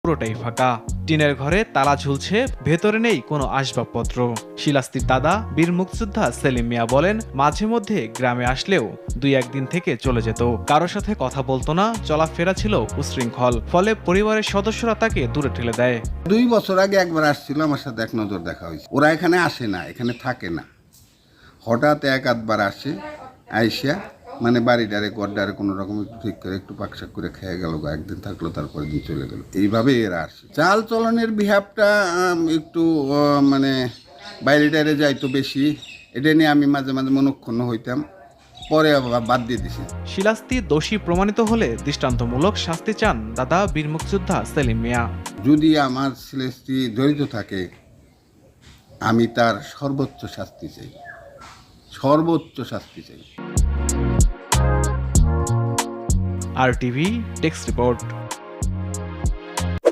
পুরোটাই ফাঁকা। টিনের ঘরে তালা ঝুলছে, ভেতরে নেই কোনো আসবাবপত্র। শিলাস্তির দাদা বীর মুক্তিযোদ্ধা সেলিম মিয়া বলেন, মাঝে মধ্যে গ্রামে আসলেও 2-1 দিন থেকে চলে যেত। কারোর সাথে কথা বলতো না, চলাফেরা ছিল উচ্ছৃঙ্খল। ফলে পরিবারের সদস্যরা তাকে দূরে ঠেলে দেয়। 2 বছর আগে একবার আসছিল, আমার সাথে এক নজর দেখা হয়েছে। ওরা এখানে আসে না, এখানে থাকে না। হঠাৎ 1-8 বার আসে, আইসা মানে বাড়িটারে গড়ডারে কোনো রকম একটু ঠিক করে একটু পাকশাক করে খেয়ে গেল, একদিন থাকলো, তারপরে দিন চলে গেল। এইভাবে এরা আসে। চাল চলনের বিহেভটা একটু মানে বাইরে টাইরে যাইতো বেশি। এটা নিয়ে আমি মাঝে মাঝে মনক্ষুণ্ণ হইতাম, পরে আবার বাদ দিয়ে দিছি। শিলাস্তি দোষী প্রমাণিত হলে দৃষ্টান্তমূলক শাস্তি চান দাদা বীর মুক্তিযোদ্ধা সেলিম মিয়া। যদি আমার ছেলে স্ত্রী জড়িত থাকে, আমি তার সর্বোচ্চ শাস্তি চাই, সর্বোচ্চ শাস্তি চাই। RTV desk report.